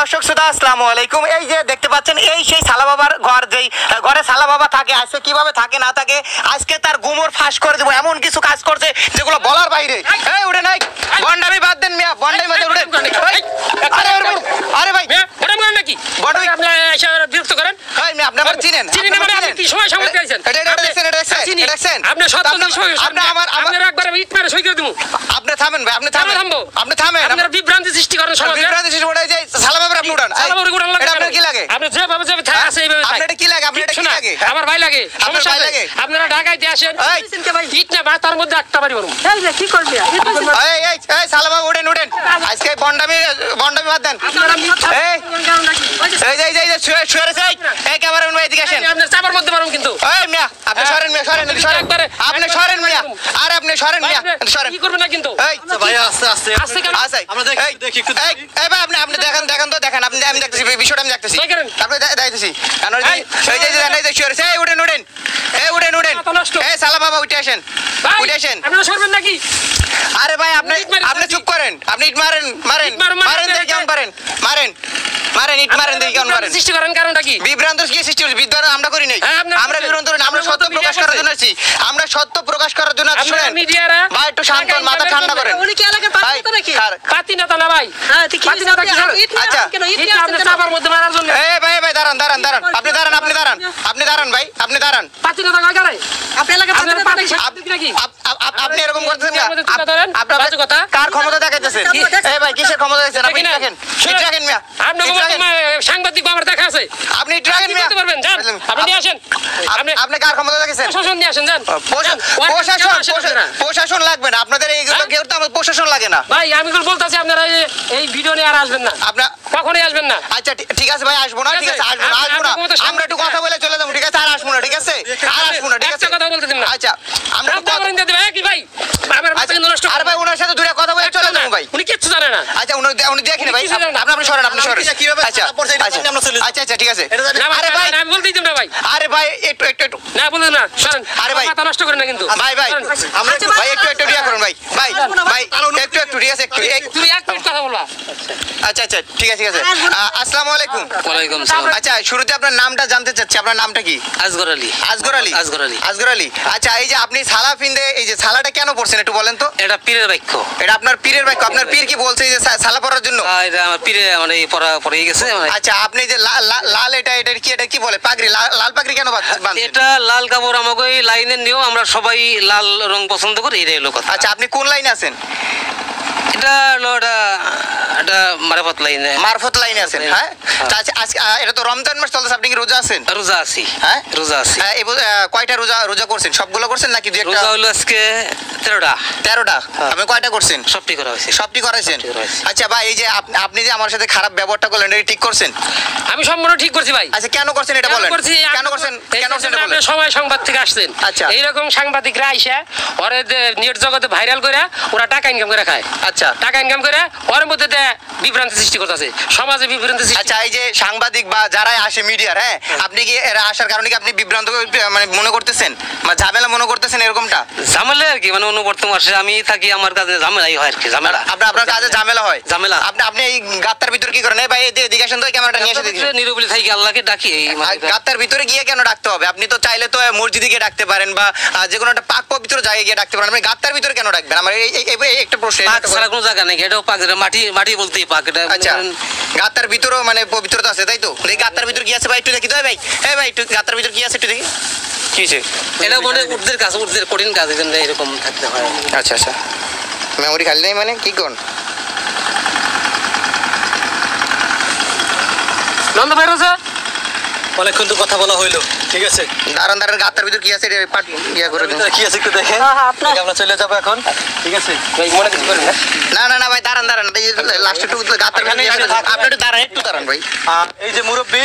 দর্শক শ্রোতা আসসালামু আলাইকুম। এই যে দেখতে পাচ্ছেন এই সেই সালা বাবার ঘর, যেই ঘরে সালা বাবা থাকে, আজকে কিভাবে থাকে না থাকে আজকে তার গুমর ফাঁস করে দেবো। এমন কিছু কাজ করছে যেগুলো বলার বাইরে। এই উঠে নাই, বন্ডামি বাদ দেন মিয়া, বন্ডামি বাদ উঠে। আরে ভাই ওটা মনে নাকি বন্ডামি আপনি এসে বিরক্ত করেন। এই মিয়া আপনি আমার চিনেন? চিনেন মানে আপনি কি সময় সামনে আইছেন? এটা দেখছেন, এটা দেখছেন আপনি সব সময় আপনি আপনার একবার ইট মেরে সই করে দেবো। আপনি থামেন ভাই, আপনি থামেন, আপনি থামেন। আপনারা বিভ্রান্তি সৃষ্টি করেন সমাজে। বিভ্রান্তি সৃষ্টি করে যে সালা বাবার আপনি উঠান। সালা বাবার উঠান লাগে। এটা আপনার কি লাগে? আপনি যেভাবে আছে এইভাবে আপনার এটা কি লাগে? আপনার এটা কি লাগে? আমার ভাই লাগে, আপনার ভাই লাগে। আপনারা ঢাকাইতে আসেন, এই ইট না বা তার মধ্যে একটা বাড়ি বানাবো। এই যে কি করবি? এই সালা বাবা উঠেন আজকে বন্ডামি বাদ দেন। এই শুয়ে এই ক্যামেরা ম্যান এদিকে আসেন। আপনার চাপার মধ্যে মারুন কিন্তু। এই মিয়া আপনি সরেন মিয়া, সরেন একবারে, আপনি সরেন মিয়া, আর আপনি সরেন মিয়া, সরেন। কি করবেন না কিন্তু। এই ভাই আস্তে কেন? আমরা দেখি একটু এই ভাই আপনি দেখেন তো দেখেন, আমি দেখতেছি বিষয়টা, আমি দেখতেছি, আপনি দেখতেছি। এই যে শুয়ে এই উঠেন এই সালা বাবা উঠে আসেন, উঠে আসেন। আপনারা সরবেন নাকি? আরে ভাই আপনি চুপ করেন, আপনি ইট মারেন দেখি কেমন পারেন, মারেন ইট মারেন দেখি কেমন পারেন। সৃষ্টি করেন কারণটা কি? বিভ্রান্ত কি সৃষ্টি হচ্ছে? বিদ্যা আমরা করি নাই, আমরা বিভ্রান্ত করি না, আমরা সত্য প্রকাশ করার জন্য আছি, আমরা সত্য প্রকাশ করার জন্য আছি। শুনেন ভাই একটু শান্ত হন, মাথা ঠান্ডা করেন। উনি কি এলাকার পাতি তো নাকি? পাতি না তো না ভাই। হ্যাঁ ঠিক পাতি না কি? আচ্ছা কেন ইট এটা আপনি চাপার মধ্যে মারার জন্য। এই ভাই দাঁড়ান, আপনি দাঁড়ান ভাই, আপনি দাঁড়ান। পাতি না তো কারে? আপনি এলাকার পাতি আপনারা পাতি নাকি? আপনি এরকম করতেছেন না, আপনার কথা কার ক্ষমতা দেখাইতেছেন? এই ভাই কিসের ক্ষমতা দেখাইছেন? আপনি দেখেন, ইট রাখেন মিয়া, আপনি সাংবাদিক আমার দেখা আছে, আপনি ইট রাখেন মিয়া, পারবেন যান, আপনি নিয়ে আসেন। আপনি কার ক্ষমতা দেখাইছেন? প্রশাসন নিয়ে আসেন, যান। প্রশাসন লাগবে না আপনাদের, এইগুলো কেউ তো আমার প্রশাসন লাগে না ভাই। আমি বলতেছি আপনারা এই ভিডিও নিয়ে আর আসবেন না, আপনার কখনোই আসবেন না। আচ্ছা ঠিক আছে ভাই, আসবো না, ঠিক আছে আসবো না, আমরা একটু কথা বলে চলে যাবো, ঠিক আছে? আর আসবো না, ঠিক আছে? আর আসবো না, ঠিক আছে? কথা বলতে দিন না। আচ্ছা আমরা কি ভাই আমার মাথা নষ্ট। আর ভাই ওনার সাথে দূরে কথা বলে চলে যাবো ভাই, উনি কিচ্ছু জানে না। আচ্ছা উনি দেখেন ভাই, আপনি সরেন, আচ্ছা ঠিক আছে। আরে ভাই আমি বলতেই দিন না ভাই। আরে ভাই একটু না বলুন না, সরেন। আরে ভাই মাথা নষ্ট করেন না কিন্তু ভাই আমরা ভাই একটু রিয়া করুন ভাই একটু ঠিক আছে, তুমি 1 মিনিট কথা বলবা। আচ্ছা ঠিক আছে আসসালামু আলাইকুম। ওয়ালাইকুম সালাম। আচ্ছা শুরুতে আপনার নামটা জানতে চাচ্ছি, আপনার নামটা কি? আসগর আলী। আচ্ছা এই যে আপনি সালা ফিন্দে, এই যে সালাটা কেন পড়ছেন একটু বলেন তো? এটা পীরের বাক্য। এটা আপনার পীরের বাক্য? আপনার পীর কি বলছে যে সালা পড়ার জন্য? এটা আমার পীরে মানে পড়া পড়ে গেছে। আচ্ছা আপনি যে লাল এটা কি বলে পাগড়ি, লাল পাগড়ি কেন বাঁধেন? এটা লাল কাপড় আমাকে লাইনের নিয়েও আমরা সবাই লাল রং পছন্দ করি, এটাই হলো কথা। আচ্ছা আপনি কোন লাইনে আছেন? এটা হলো এটা মারফত লাইনে আছেন। হ্যাঁ আজকে এটা তো রমজান মাস চলতেছে, আপনি কি রোজা আছেন? রোজা আছি। হ্যাঁ রোজা আছি। কয়টা রোজা করছেন? সবগুলো করছেন নাকি? রোজা হলো আজকে 13টা। আপনি কয়টা করছেন? সবটি করা হয়েছে। সবটি করাইছেন? আচ্ছা ভাই এই যে আপনি যে আমার সাথে খারাপ ব্যবহারটা করলেন, এটা ঠিক করছেন? আমি সম্পূর্ণ ঠিক করছি ভাই। আচ্ছা কেন করছেন এটা বলেন? কেন করছেন এটা বলেন? সময় সংবাদ থেকে আসছেন। আচ্ছা এইরকম সাংবাদিকরা আইসা ওরে নেট জগতে ভাইরাল করে ওরা টাকা ইনকাম করে খায়। আচ্ছা টাকা ইনকাম করে ওর মধ্যে বিভ্রান্তি সৃষ্টি করতেছে, সমাজে বিভ্রান্তি সৃষ্টি। আচ্ছা এই যে সাংবাদিক বা যারাই আসে মিডিয়ার, হ্যাঁ আপনি কি এরা আসার কারণে কি আপনি বিভ্রান্ত মানে মনে করতেছেন বা ঝামেলা মনে করতেছেন এরকমটা? ঝামেলা আর কি, মানে অনুবর্তন মাসে আমি থাকি, আমার কাছে ঝামেলাই হয় আর কি। ঝামেলা আপনার কাজে ঝামেলা হয়? ঝামেলা। আপনি এই গাত্তার ভিতরে কি করেন? ভাই এদিকে আসেন তো, ক্যামেরাটা নিয়ে এসে দেখি। নিরবলি থাকি, আল্লাহকে ডাকি। গাত্তার ভিতরে গিয়ে কেন ডাকতে হবে? আপনি তো চাইলে তো মসজিদে গিয়ে ডাকতে পারেন বা যে কোনো একটা পাক পবিত্র জায়গায় গিয়ে ডাকতে পারেন, আপনি গাত্তার ভিতরে কেন ডাকবেন? আমার এই একটা প্রশ্ন। পাক ছাড়া কোনো জায়গা নেই, এটাও পাক, মাটি বলতেই পাক। এটা আচ্ছা গাত্তার ভিতরেও মানে পবিত্রতা আছে, তাই তো? দেখি গাত্তার ভিতরে কি আছে ভাই, একটু দেখি তো। ভাই একটু গাত্তার ভিতরে কি আছে একটু দেখি। কি আছে এটা? মনে উর্দের কাজ, উর্দের কঠিন কাজ, এরকম থাকতে হয়। আচ্ছা মেমোরি খালি নাই মানে কি কোন নন্দ ভাই রোজা অনেকক্ষণ তো কথা বলা হইলো, ঠিক আছে? দাঁড়ান গাত্তার ভিতরে কি আছে কি আছে একটু দেখে আমরা চলে যাবো এখন, ঠিক আছে? না ভাই দাঁড়ান লাস্ট একটু গাত্তার ভিতরে আপনি একটু দাঁড়ান ভাই। এই যে মুরব্বী,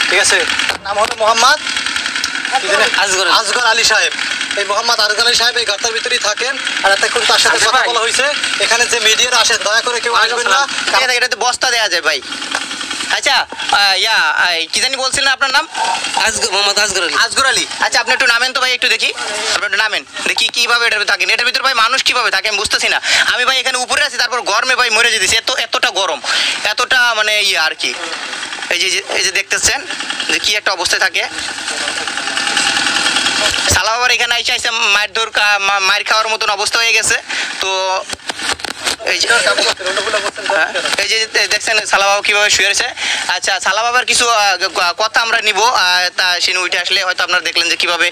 ঠিক আছে, নাম হলো মোহাম্মদ আসগর আলী সাহেব। এই মোহাম্মদ আসগর আলী সাহেব এই গাত্তার ভিতরেই থাকেন, আর এতক্ষণ তার সাথে কথা বলা হয়েছে। এখানে যে মিডিয়ার আসেন, দয়া করে কেউ আসবেন না। এটা তো বস্তা দেওয়া যায় ভাই, আচ্ছা কি জানি বলছিলেন আপনার নাম? মোহাম্মদ আসগর আলী। আসগর আলী। আচ্ছা আপনি একটু নামেন তো ভাই, একটু দেখি আপনি একটু নামেন দেখি কিভাবে এটার ভিতরে থাকেন। এটার ভিতরে ভাই মানুষ কিভাবে থাকে আমি বুঝতেছি না। আমি ভাই এখানে উপরে আছি, তারপর গরমে ভাই মরে যেতেছি, এতটা গরম, এতটা মানে আর কি। এই যে দেখতেছেন যে কি একটা অবস্থায় থাকে। সালা বাবার এখানে আইসা মায়ের খাওয়ার মতন অবস্থা হয়ে গেছে। তো এই যে দেখছেন সালা বাবা কিভাবে শুয়েছে। আচ্ছা সালা বাবার কিছু কথা আমরা নিব, তা সিনে উঠে আসলে হয়তো আপনারা দেখলেন যে কিভাবে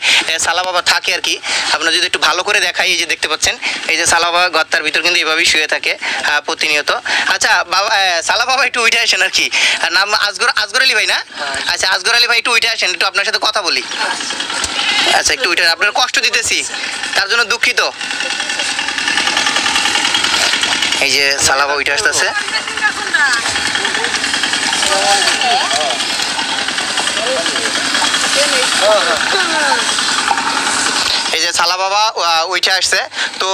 সালা বাবা থাকে আর কি। আপনারা যদি একটু ভালো করে দেখাই, এই যে দেখতে পাচ্ছেন এই যে সালা বাবা গর্তার ভিতর কিন্তু এইভাবেই শুয়ে থাকে প্রতিনিয়ত। আচ্ছা বাবা সালা বাবা একটু উঠে আসেন আর কি। নাম আসগর আলী ভাই না? আচ্ছা আসগর আলী ভাই একটু উঠে আসেন, একটু আপনার সাথে কথা বলি। আচ্ছা একটু উঠে, আপনার কষ্ট দিতেছি তার জন্য দুঃখিত। এই যে সালাবা উঠে আসতেছে। এই যে সালা বাবা উঠে আসছে। তো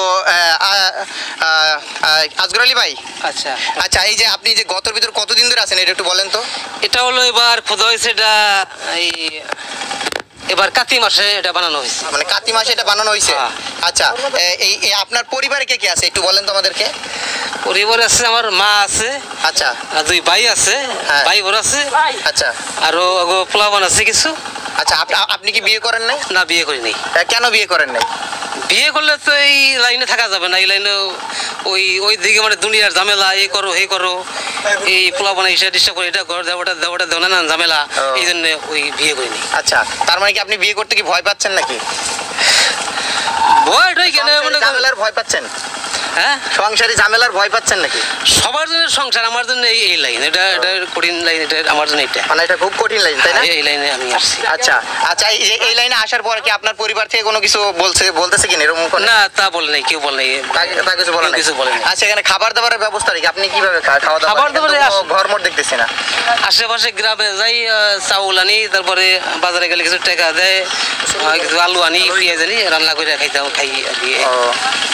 আসগর আলী ভাই, আচ্ছা আচ্ছা এই যে আপনি যে গতর ভিতর কতদিন ধরে আছেন এটা একটু বলেন তো। এটা হলো এবার খোদা হয়েছে, এটা এই এবার কাতি মাসে এটা বানানো হয়েছে। মানে কাতি মাসে এটা বানানো হয়েছে? আচ্ছা এই আপনার পরিবারে কে কে আছে একটু বলেন তো আমাদেরকে। পরিবার আছে, আমার মা আছে, আচ্ছা আর 2 ভাই আছে, ভাই বোন আছে, আচ্ছা আরো পোলাবান আছে কিছু। আচ্ছা আপনি কি বিয়ে করেন নাই? না, বিয়ে করি নাই। কেন বিয়ে করেন নাই? বিয়ে করলে তো এই লাইনে থাকা যাবে না, এই লাইনে ওই দিকে মানে দুনিয়ার ঝামেলা, এই করো এই করো, এই পোলাবানা হিসাব ডিস্টার্ব করে, এটা ঘর দেওয়াটা দেও না ঝামেলা, এই জন্য ওই বিয়ে করিনি। আচ্ছা তার মানে কি আপনি বিয়ে করতে কি ভয় পাচ্ছেন নাকি? ভয়টাই কেন মনে ঝামেলার ভয় পাচ্ছেন? হ্যাঁ, সংসারে ঝামেলার ভয় পাচ্ছেন নাকি? সবার জন্য সংসার, আমার জন্য এই লাইন, এটা কঠিন লাইন, এটা আমার জন্য এটা মানে এটা খুব কঠিন লাইন তাই না? এই লাইনে আমি আসছি। আচ্ছা আচ্ছা এই লাইনে আসার পর কি আপনার পরিবার থেকে কোনো কিছু বলতেছে কিনা এরকম? না, তা বলে নাই, কেউ বলে নাই, তা কিছু বলে নাই? কিছু বলে নাই। আচ্ছা এখানে খাবার দাবারের ব্যবস্থা কি? আপনি কিভাবে খাওয়া দাওয়া? খাবার দাবারে ঘর মোট দেখতেছি না। আশেপাশে গ্রামে যাই, চাউল আনি, তারপরে বাজারে গেলে কিছু টাকা দেয়, কিছু আলু আনি, পেঁয়াজ আনি, রান্না করে খাই আর কি। ও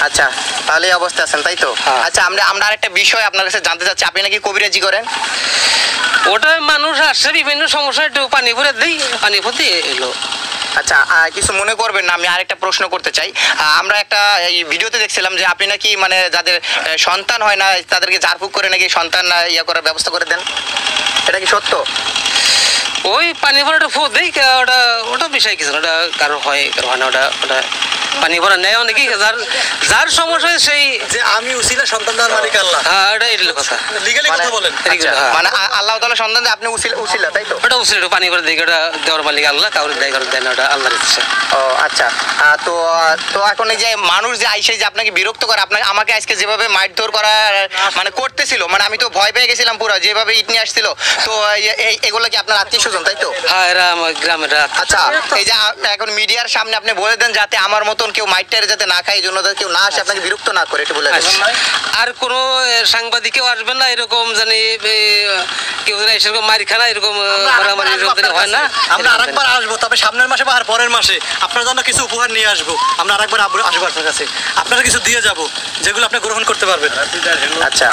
আচ্ছা তাহলে এই অবস্থা আছেন তাই তো? আচ্ছা আমরা আরেকটা বিষয় আপনার কাছে জানতে চাচ্ছি, আপনি নাকি কবিরাজি করেন? ওটা মানুষ আসছে বিভিন্ন সমস্যা, একটু পানি ভরে দিই, পানি ভর্তি এলো। আচ্ছা কিছু মনে করবেন না, আমি আরেকটা প্রশ্ন করতে চাই। আমরা একটা এই ভিডিওতে দেখছিলাম যে আপনি নাকি মানে যাদের সন্তান হয় না তাদেরকে ঝাড়ফুঁক করে নাকি সন্তান ইয়া করার ব্যবস্থা করে দেন, এটা কি সত্য? ওই পানি ভরাটা ফু দেই, ওটা বিষয় কিছু না, ওটা কারো হয় কারো হয় না, ওটা পানি ভরা নেয় অনেকেই, যার সমস্যা সেই যে আমি উসিলা সন্তান দেওয়ার মালিক আল্লাহ। হ্যাঁ, এটা কথা লিগ্যালি কথা বলেন। মানে আল্লাহ তাআলা সন্তান দেয়, আপনি উসিলা তাই তো? ওটা উসিলা, পানি ভরে দেয়, ওটা দেওয়ার মালিক আল্লাহ, কাউরে দেয় কারো দেয় না, ওটা আল্লাহর ইচ্ছা। ও আচ্ছা তো এখন এই যে মানুষ যে আইসে যে আপনাকে বিরক্ত করে, আপনাকে আমাকে আজকে যেভাবে মারধর করা মানে করতেছিল, মানে আমি তো ভয় পেয়ে গেছিলাম পুরো, যেভাবে ইট নিয়ে আসছিল। তো এগুলো কি আপনার আত্মীয় স্বজন তাই তো? হ্যাঁ, এরা আমার গ্রামের। আচ্ছা এই যে এখন মিডিয়ার সামনে আপনি বলে দেন যাতে আমার মতন কেউ মাইটটারে যাতে না খায়, এই জন্য কেউ না আসে আপনাকে বিরক্ত না করে, একটু বলে দেন। আর কোনো সাংবাদিকেও আসবে না, এরকম জানি কেউ জানি এরকম মারি খানা, এরকম মারামারি হয় না। আমরা আরেকবার আসবো, তবে সামনের মাসে বা আর পরের মাসে আপনার জন্য কিছু উপহার নিয়ে আসবো। আমরা আরেকবার আসবো আপনার কাছে, আপনারা কিছু দিয়ে যাবো যেগুলো আপনি গ্রহণ করতে পারবেন। আচ্ছা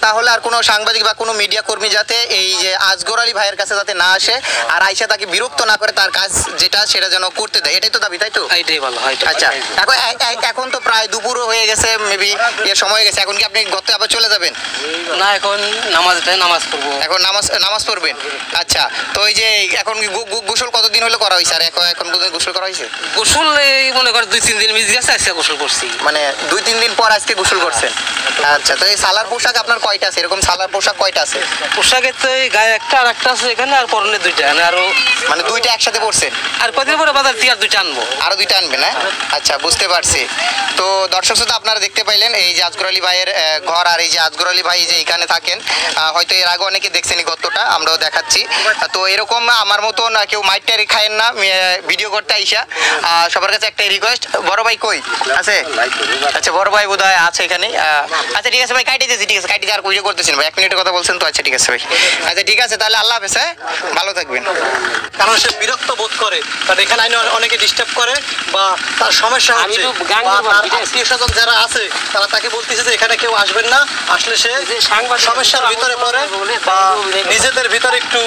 তাহলে আর কোনো সাংবাদিক বা কোনো মিডিয়া কর্মী যাতে এই যে আসগর আলী ভাইয়ের কাছে যাতে না আসে, আর আইসা তাকে বিরক্ত না করে, তার কাজ যেটা সেটা যেন করতে দেয়, এটাই তো দাবি তাই তো? এটাই ভালো হয়। আচ্ছা এখন তো প্রায় দুপুরও হয়ে গেছে, মেবি এর সময় গেছে, এখন কি আপনি গর্তে আবার চলে যাবেন? না, এখন নামাজ পড়বো। এখন নামাজ পড়বেন? আচ্ছা তো এই যে এখন গোসল কতদিন হলো করা হয়েছে? আর এখন গোসল করা হয়েছে? গোসল এই মনে করেন 2-3 দিন মিস গেছে, আজকে গোসল করছি। মানে 2-3 দিন পর আজকে গোসল করছেন? আচ্ছা তো এই সালার পোশাক আপনার কয়টা আছে? এরকম সালার পোশাক কয়টা আছে? পোশাকের তো এই গায়ে একটা আর একটা আছে এখানে, আর পরনে 2টা, আরো মানে 2টা একসাথে পড়ছেন? আর কদিন পরে বাজার থেকে আর 2টা আনবো। আরো 2টা আনবেন? হ্যাঁ আচ্ছা বুঝতে পারছি। তো দর্শক শ্রোতা আপনারা দেখতে পাইলেন এই যে আসগর আলী ভাইয়ের ঘর, আর এই যে আসগর আলী ভাই যে এখানে থাকেন, হয়তো এর আগে অনেকে দেখছেন এই গর্তটা, আমরাও দেখাচ্ছি। তো এরকম আমার মতন কেউ মাইটটারি খায়েন না ভিডিও করতে আইসা। সবার কাছে একটা রিকোয়েস্ট, বড় ভাই কই আছে? আচ্ছা বড় ভাই বোধহয় আছে এখানে। আচ্ছা ঠিক আছে ভাই, কাটি দিয়েছি, ঠিক আছে কাটি আর ভিডিও করতেছেন ভাই, 1 মিনিটের কথা বলছেন তো? আচ্ছা ঠিক আছে ভাই, আচ্ছা ঠিক আছে তাহলে আল্লাহ হাফেজ, হ্যাঁ ভালো থাকবেন। কারণ সে বিরক্ত বোধ করে, কারণ এখানে অনেকে ডিস্টার্ব করে বা তার সমস্যা আমি হচ্ছে তো গান বা গাইবো, তার ঠিক আছে? আত্মীয়স্বজন যারা আছে তারা তাকে বলতেছে যে এখানে কেউ আসবেন না, আসলে সে যে সাংবাদিক সমস্যার ভিতরে পড়ে বলে বা তাই নিজেদের ভিতরে একটু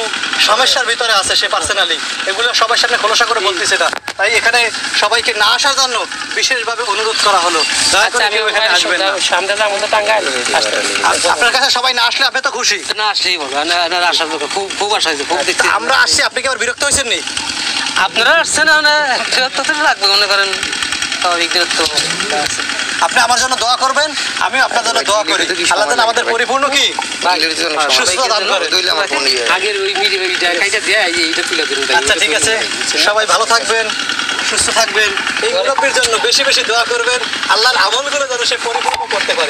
সমস্যার ভিতরে আছে সে পার্সোনালি, এগুলো সবার সামনে খোলাসা করে বলতেছে না। তাই এখানে সবাইকে না আসার জন্য বিশেষভাবে অনুরোধ করা হলো, দয়া আচ্ছা করে আমি কেউ এখানে আসবেন না। সামনে যাবো তো টাঙ্গাইল আসতে আপনার কাছে সবাই না আসলে আপনি তো খুশি। না আসলেই বলো, না আসার দরকার, খুব খুব আশা হয়েছে, খুব দেখছি। আমরা আসছি, আপনি কি আবার বিরক্ত হয়েছেন নি? আপনারা আসছেন মানে তো লাগবে মনে করেন, স্বাভাবিক তো আপনি আমার জন্য দোয়া করবেন, আমি আপনার জন্য দোয়া করি। আল্লাহ তাআলা আমাদের পরিপূর্ণ কি সুস্থতা দান করে। আগের ওই মিডিয়া ওই জায়গাটা দেয় এইটা তুলে ধরুন। আচ্ছা ঠিক আছে, সবাই ভালো থাকবেন, সুস্থ থাকবেন। এই মুরব্বির জন্য বেশি বেশি দোয়া করবেন, আল্লাহর আমলগুলো যেন সে পরিপূর্ণ করতে পারে।